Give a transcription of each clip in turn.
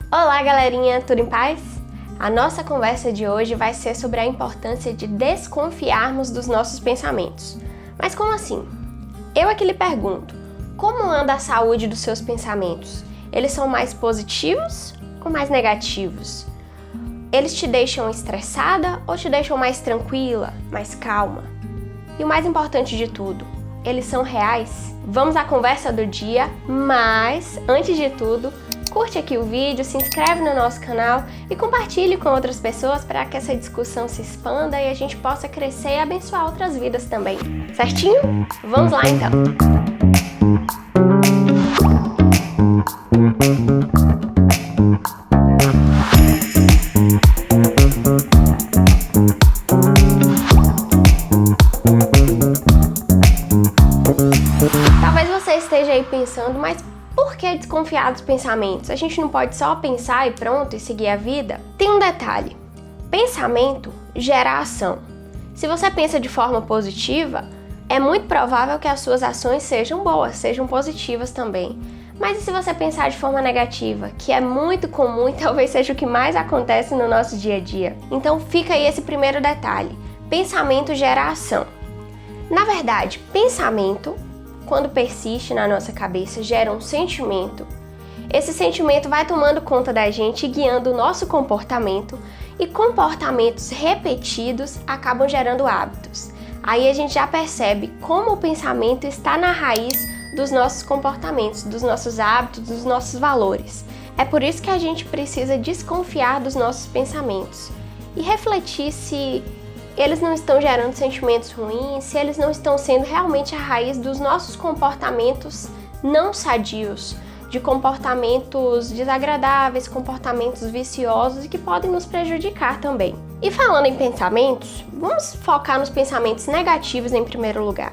Olá, galerinha, tudo em paz? A nossa conversa de hoje vai ser sobre a importância de desconfiarmos dos nossos pensamentos. Mas como assim? Eu aqui lhe pergunto, como anda a saúde dos seus pensamentos? Eles são mais positivos ou mais negativos? Eles te deixam estressada ou te deixam mais tranquila, mais calma? E o mais importante de tudo, eles são reais? Vamos à conversa do dia, mas antes de tudo, curte aqui o vídeo, se inscreve no nosso canal e compartilhe com outras pessoas para que essa discussão se expanda e a gente possa crescer e abençoar outras vidas também. Certinho? Vamos lá então! Talvez você esteja aí pensando, mas por que desconfiar dos pensamentos? A gente não pode só pensar e pronto e seguir a vida? Tem um detalhe: pensamento gera ação. Se você pensa de forma positiva, é muito provável que as suas ações sejam boas, sejam positivas também. Mas e se você pensar de forma negativa, que é muito comum e talvez seja o que mais acontece no nosso dia a dia? Então fica aí esse primeiro detalhe: pensamento gera ação. Na verdade, pensamento, quando persiste na nossa cabeça, gera um sentimento. Esse sentimento vai tomando conta da gente e guiando o nosso comportamento, e comportamentos repetidos acabam gerando hábitos. Aí a gente já percebe como o pensamento está na raiz dos nossos comportamentos, dos nossos hábitos, dos nossos valores. É por isso que a gente precisa desconfiar dos nossos pensamentos e refletir se eles não estão gerando sentimentos ruins, se eles não estão sendo realmente a raiz dos nossos comportamentos não sadios, de comportamentos desagradáveis, comportamentos viciosos e que podem nos prejudicar também. E falando em pensamentos, vamos focar nos pensamentos negativos em primeiro lugar.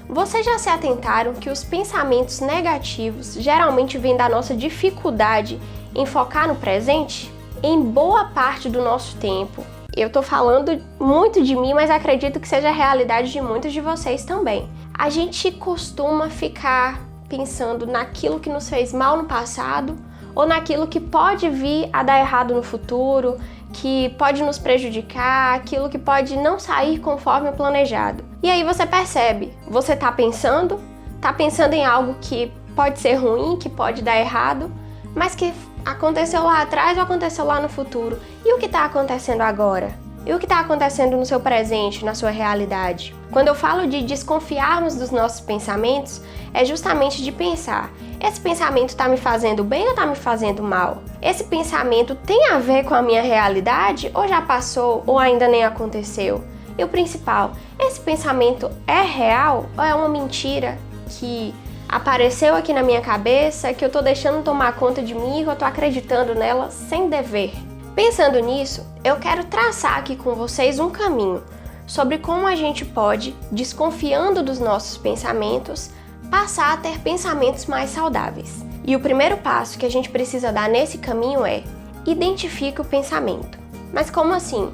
Vocês já se atentaram que os pensamentos negativos geralmente vêm da nossa dificuldade em focar no presente? Em boa parte do nosso tempo, eu tô falando muito de mim, mas acredito que seja a realidade de muitos de vocês também. A gente costuma ficar pensando naquilo que nos fez mal no passado ou naquilo que pode vir a dar errado no futuro, que pode nos prejudicar, aquilo que pode não sair conforme o planejado. E aí você percebe, você tá pensando em algo que pode ser ruim, que pode dar errado, mas que aconteceu lá atrás ou aconteceu lá no futuro. E o que está acontecendo agora? E o que está acontecendo no seu presente, na sua realidade? Quando eu falo de desconfiarmos dos nossos pensamentos, é justamente de pensar: esse pensamento está me fazendo bem ou está me fazendo mal? Esse pensamento tem a ver com a minha realidade ou já passou ou ainda nem aconteceu? E o principal, esse pensamento é real ou é uma mentira que apareceu aqui na minha cabeça, que eu tô deixando tomar conta de mim e eu tô acreditando nela sem dever? Pensando nisso, eu quero traçar aqui com vocês um caminho sobre como a gente pode, desconfiando dos nossos pensamentos, passar a ter pensamentos mais saudáveis. E o primeiro passo que a gente precisa dar nesse caminho é: identifique o pensamento. Mas como assim?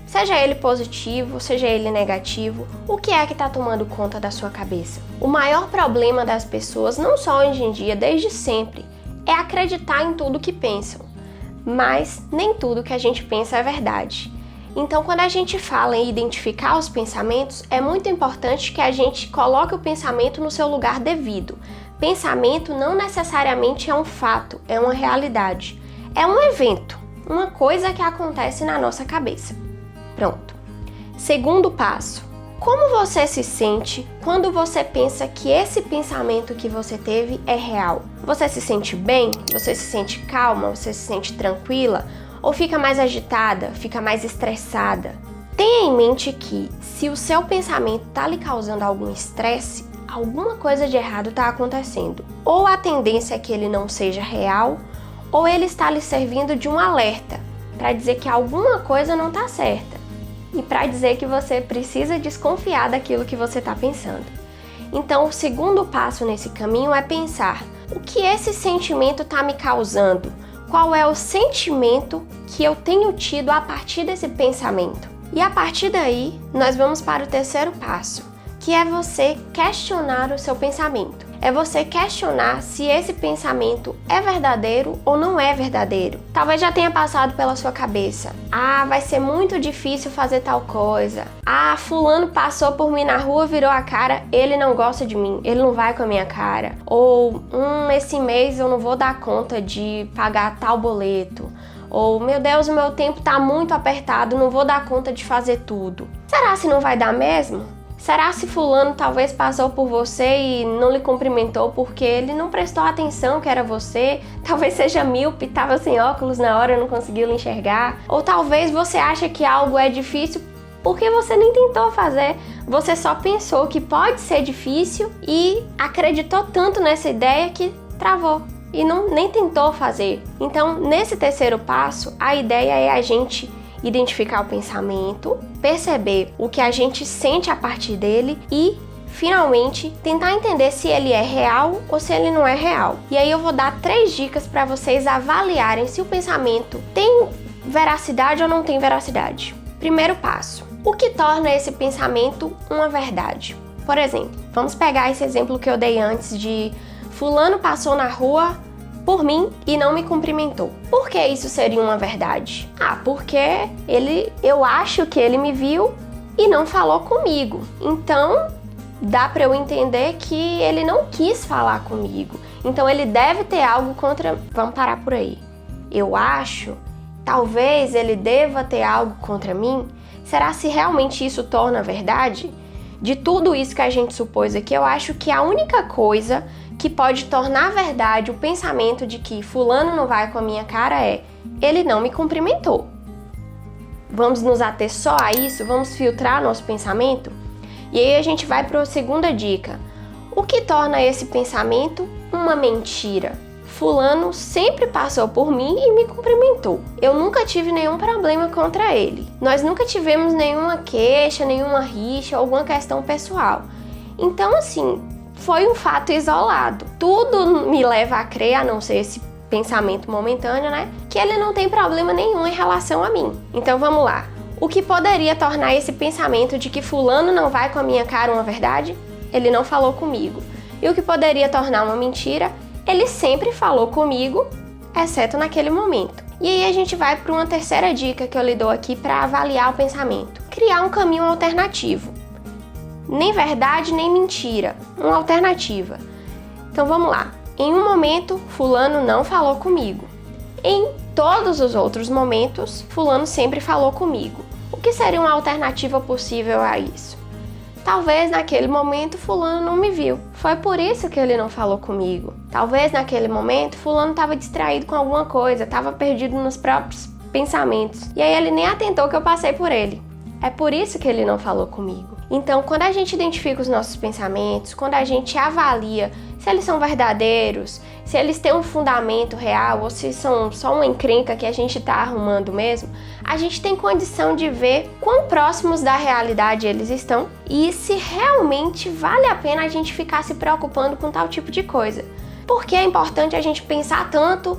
Seja ele positivo, seja ele negativo, o que é que está tomando conta da sua cabeça? O maior problema das pessoas, não só hoje em dia, desde sempre, é acreditar em tudo que pensam. Mas nem tudo que a gente pensa é verdade. Então, quando a gente fala em identificar os pensamentos, é muito importante que a gente coloque o pensamento no seu lugar devido. Pensamento não necessariamente é um fato, é uma realidade. É um evento, uma coisa que acontece na nossa cabeça. Pronto. Segundo passo: como você se sente quando você pensa que esse pensamento que você teve é real? Você se sente bem? Você se sente calma? Você se sente tranquila? Ou fica mais agitada? Fica mais estressada? Tenha em mente que, se o seu pensamento está lhe causando algum estresse, alguma coisa de errado está acontecendo. Ou a tendência é que ele não seja real, ou ele está lhe servindo de um alerta para dizer que alguma coisa não está certa. E para dizer que você precisa desconfiar daquilo que você está pensando. Então, o segundo passo nesse caminho é pensar: o que esse sentimento está me causando? Qual é o sentimento que eu tenho tido a partir desse pensamento? E a partir daí, nós vamos para o terceiro passo, que é você questionar o seu pensamento. é você questionar se esse pensamento é verdadeiro ou não é verdadeiro. Talvez já tenha passado pela sua cabeça: ah, vai ser muito difícil fazer tal coisa. Ah, fulano passou por mim na rua, virou a cara, ele não gosta de mim, ele não vai com a minha cara. Ou, esse mês eu não vou dar conta de pagar tal boleto. Ou, meu Deus, o meu tempo tá muito apertado, não vou dar conta de fazer tudo. Será se não vai dar mesmo? Será se fulano talvez passou por você e não lhe cumprimentou porque ele não prestou atenção que era você? Talvez seja míope, estava sem óculos na hora e não conseguiu lhe enxergar. Ou talvez você acha que algo é difícil porque você nem tentou fazer. Você só pensou que pode ser difícil e acreditou tanto nessa ideia que travou e nem tentou fazer. Então, nesse terceiro passo, a ideia é a gente identificar o pensamento, perceber o que a gente sente a partir dele e, finalmente, tentar entender se ele é real ou se ele não é real. E aí eu vou dar 3 dicas para vocês avaliarem se o pensamento tem veracidade ou não tem veracidade. Primeiro passo: o que torna esse pensamento uma verdade? Por exemplo, vamos pegar esse exemplo que eu dei antes de fulano passou na rua por mim e não me cumprimentou. Por que isso seria uma verdade? Ah, porque eu acho que ele me viu e não falou comigo. Então, dá para eu entender que ele não quis falar comigo. Então, ele deve ter algo contra... Vamos parar por aí. Eu acho, talvez ele deva ter algo contra mim. Será se realmente isso torna verdade? De tudo isso que a gente supôs aqui, eu acho que a única coisa que pode tornar verdade o pensamento de que fulano não vai com a minha cara é: ele não me cumprimentou. Vamos nos ater só a isso? Vamos filtrar nosso pensamento? E aí a gente vai para a segunda dica. O que torna esse pensamento uma mentira? Fulano sempre passou por mim e me cumprimentou. Eu nunca tive nenhum problema contra ele. Nós nunca tivemos nenhuma queixa, nenhuma rixa, alguma questão pessoal. Então, assim, foi um fato isolado. Tudo me leva a crer, a não ser esse pensamento momentâneo, né? Que ele não tem problema nenhum em relação a mim. Então vamos lá. O que poderia tornar esse pensamento de que fulano não vai com a minha cara uma verdade? Ele não falou comigo. E o que poderia tornar uma mentira? Ele sempre falou comigo, exceto naquele momento. E aí a gente vai para uma terceira dica que eu lhe dou aqui para avaliar o pensamento. Criar um caminho alternativo. Nem verdade, nem mentira. Uma alternativa. Então vamos lá. Em um momento, fulano não falou comigo. Em todos os outros momentos, fulano sempre falou comigo. O que seria uma alternativa possível a isso? Talvez naquele momento fulano não me viu. Foi por isso que ele não falou comigo. Talvez naquele momento fulano estava distraído com alguma coisa, estava perdido nos próprios pensamentos. E aí ele nem atentou que eu passei por ele. É por isso que ele não falou comigo. Então, quando a gente identifica os nossos pensamentos, quando a gente avalia se eles são verdadeiros, se eles têm um fundamento real ou se são só uma encrenca que a gente está arrumando mesmo, a gente tem condição de ver quão próximos da realidade eles estão e se realmente vale a pena a gente ficar se preocupando com tal tipo de coisa. Por que é importante a gente pensar tanto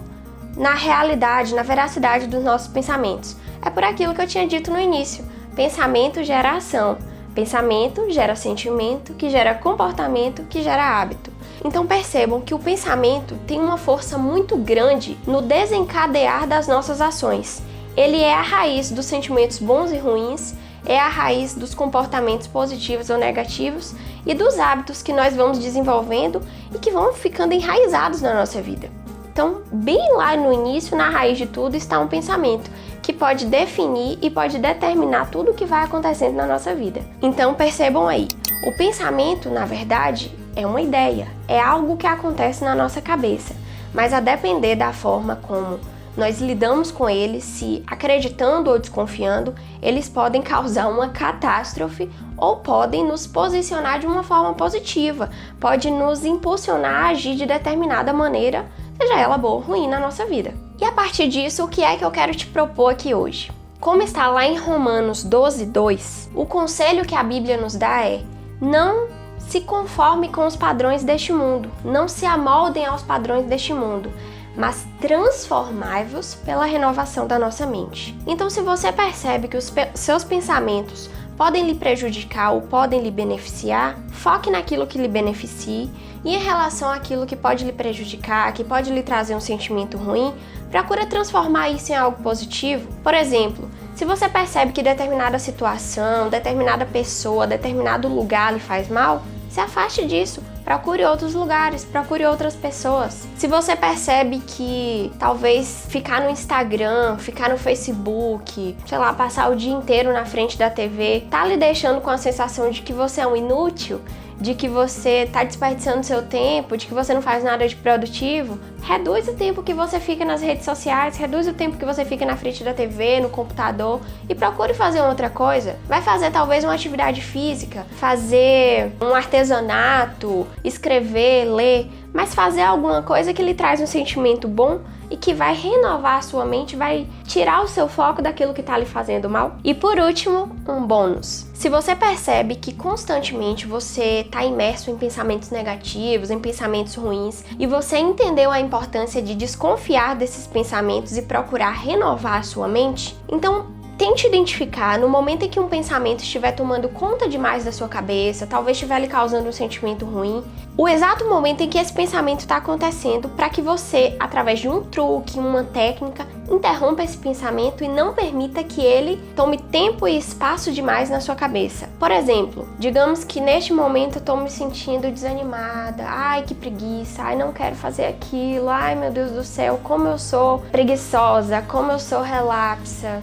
na realidade, na veracidade dos nossos pensamentos? É por aquilo que eu tinha dito no início. Pensamento gera ação. Pensamento gera sentimento, que gera comportamento, que gera hábito. Então percebam que o pensamento tem uma força muito grande no desencadear das nossas ações. Ele é a raiz dos sentimentos bons e ruins, é a raiz dos comportamentos positivos ou negativos e dos hábitos que nós vamos desenvolvendo e que vão ficando enraizados na nossa vida. Então, bem lá no início, na raiz de tudo, está um pensamento que pode definir e pode determinar tudo o que vai acontecendo na nossa vida. Então, percebam aí, o pensamento, na verdade, é uma ideia, é algo que acontece na nossa cabeça, mas a depender da forma como nós lidamos com eles, se acreditando ou desconfiando, eles podem causar uma catástrofe ou podem nos posicionar de uma forma positiva, pode nos impulsionar a agir de determinada maneira, seja ela boa ou ruim na nossa vida. E a partir disso, o que é que eu quero te propor aqui hoje? Como está lá em Romanos 12:2, o conselho que a Bíblia nos dá é: não se conforme com os padrões deste mundo, não se amoldem aos padrões deste mundo, mas transformai-vos pela renovação da nossa mente. Então, se você percebe que os seus pensamentos podem lhe prejudicar ou podem lhe beneficiar, foque naquilo que lhe beneficie, e em relação àquilo que pode lhe prejudicar, que pode lhe trazer um sentimento ruim, procura transformar isso em algo positivo. Por exemplo, se você percebe que determinada situação, determinada pessoa, determinado lugar lhe faz mal, se afaste disso. Procure outros lugares, procure outras pessoas. Se você percebe que talvez ficar no Instagram, ficar no Facebook, sei lá, passar o dia inteiro na frente da TV, tá lhe deixando com a sensação de que você é um inútil, de que você tá desperdiçando seu tempo, de que você não faz nada de produtivo, reduz o tempo que você fica nas redes sociais, reduz o tempo que você fica na frente da TV, no computador e procure fazer outra coisa. Vai fazer talvez uma atividade física, fazer um artesanato, escrever, ler, mas fazer alguma coisa que lhe traz um sentimento bom e que vai renovar a sua mente, vai tirar o seu foco daquilo que está lhe fazendo mal. E por último, um bônus. Se você percebe que constantemente você está imerso em pensamentos negativos, em pensamentos ruins, e você entendeu a importância de desconfiar desses pensamentos e procurar renovar a sua mente, então tente identificar no momento em que um pensamento estiver tomando conta demais da sua cabeça, talvez estiver lhe causando um sentimento ruim, o exato momento em que esse pensamento está acontecendo para que você, através de um truque, uma técnica, interrompa esse pensamento e não permita que ele tome tempo e espaço demais na sua cabeça. Por exemplo, digamos que neste momento eu estou me sentindo desanimada, ai que preguiça, ai não quero fazer aquilo, ai meu Deus do céu, como eu sou preguiçosa, como eu sou relapsa.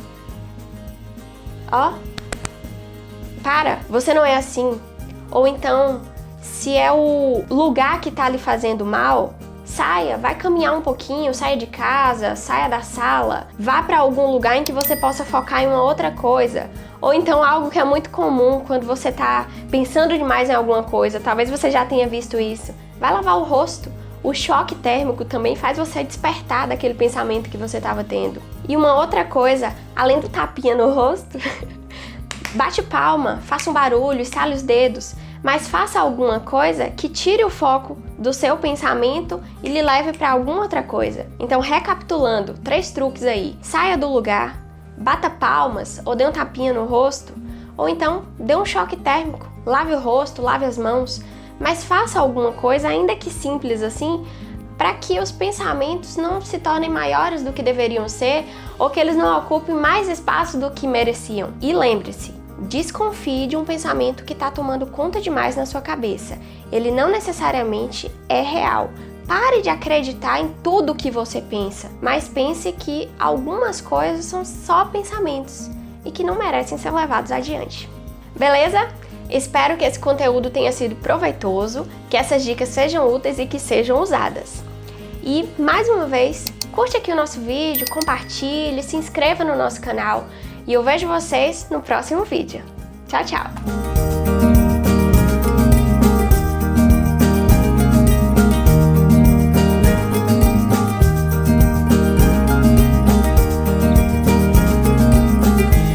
Ó, para, você não é assim. Ou então, se é o lugar que tá lhe fazendo mal, saia, vai caminhar um pouquinho, saia de casa, saia da sala, vá para algum lugar em que você possa focar em uma outra coisa. Ou então algo que é muito comum quando você tá pensando demais em alguma coisa, talvez você já tenha visto isso. Vai lavar o rosto. O choque térmico também faz você despertar daquele pensamento que você estava tendo. E uma outra coisa, além do tapinha no rosto, bate palma, faça um barulho, estale os dedos, mas faça alguma coisa que tire o foco do seu pensamento e lhe leve para alguma outra coisa. Então, recapitulando, 3 truques aí. Saia do lugar, bata palmas ou dê um tapinha no rosto, ou então dê um choque térmico, lave o rosto, lave as mãos, mas faça alguma coisa, ainda que simples assim, para que os pensamentos não se tornem maiores do que deveriam ser ou que eles não ocupem mais espaço do que mereciam. E lembre-se, desconfie de um pensamento que está tomando conta demais na sua cabeça. Ele não necessariamente é real. Pare de acreditar em tudo que você pensa, mas pense que algumas coisas são só pensamentos e que não merecem ser levados adiante. Beleza? Espero que esse conteúdo tenha sido proveitoso, que essas dicas sejam úteis e que sejam usadas. E, mais uma vez, curte aqui o nosso vídeo, compartilhe, se inscreva no nosso canal e eu vejo vocês no próximo vídeo. Tchau, tchau!